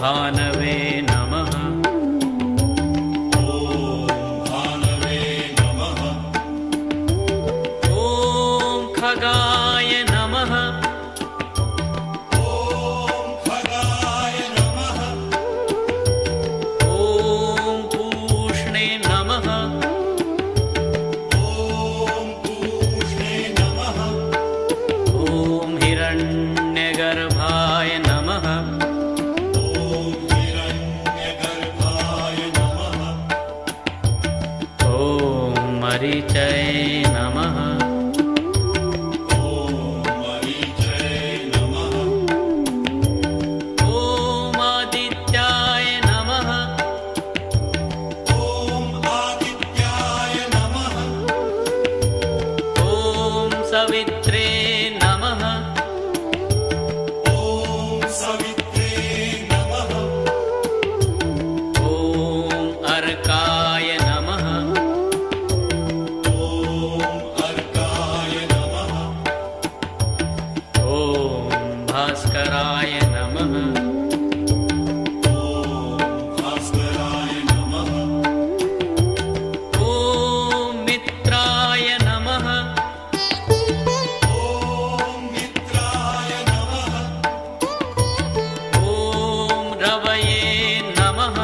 भानवे नमः। ॐ खगाय नमः। ॐ पूष्णे नमः। ॐ हिरण्यगर्भाय नमः। ॐ मरीचये नमः। ॐ आदित्याय नमः। ॐ सवित्रे नमः। ॐ अर्काय नमः। ॐ भास्कराय नमः। ॐ मित्राय नमः। ॐ रवये नमः।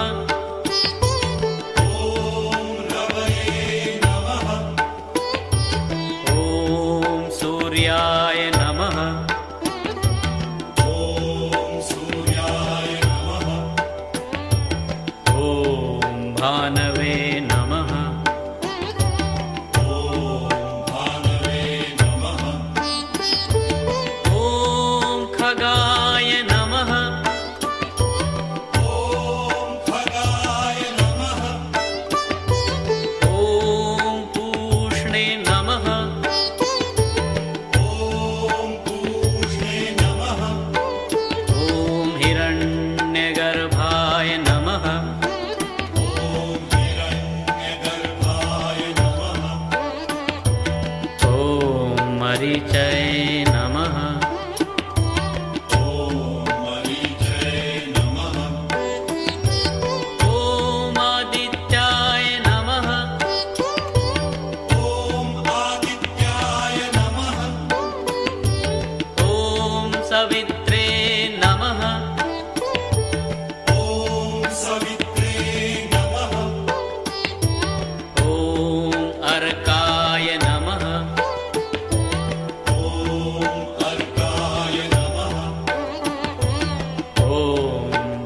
ॐ सूर्याय नमः। ॐ भानवे नमः। ॐ खगाय नमः। ॐ पूष्णे नमः। ॐ हिरण्यगर्भाय नमः। ॐ मरीचये नमः। ॐ आदित्याय नमः। ॐ सवित्रे नमः। ॐ अर्काय नमः। ॐ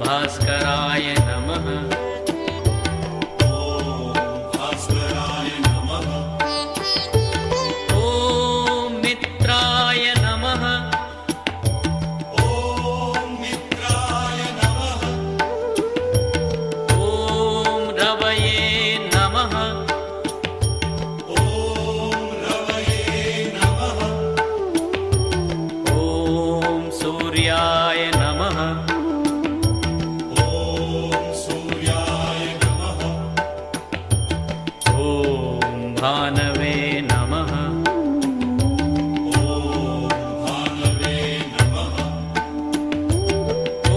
भास्कराय नमः। ॐ मित्राय नमः। ॐ रवये नमः। ॐ सूर्याय नमः। ॐ भानवे नमः।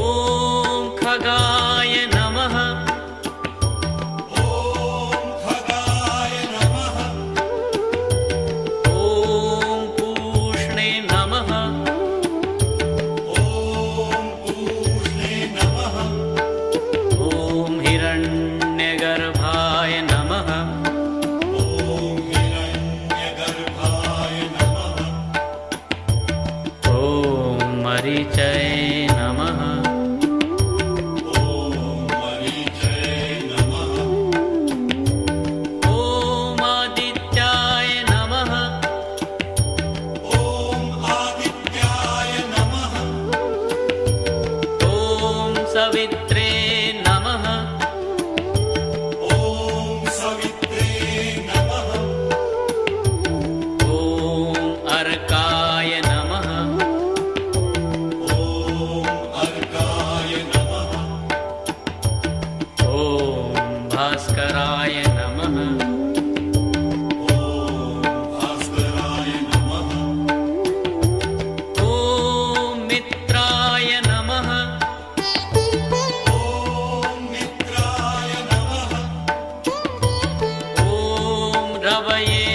ॐ खगाय नमः। ॐ पूष्णे नमः। ॐ हिरण्यगर्भाय नमः। ॐ मरीचये नमः। ॐ आदित्याय नमः। ॐ सवित्रे नमः। ॐ अर्काय नमः। ॐ कवये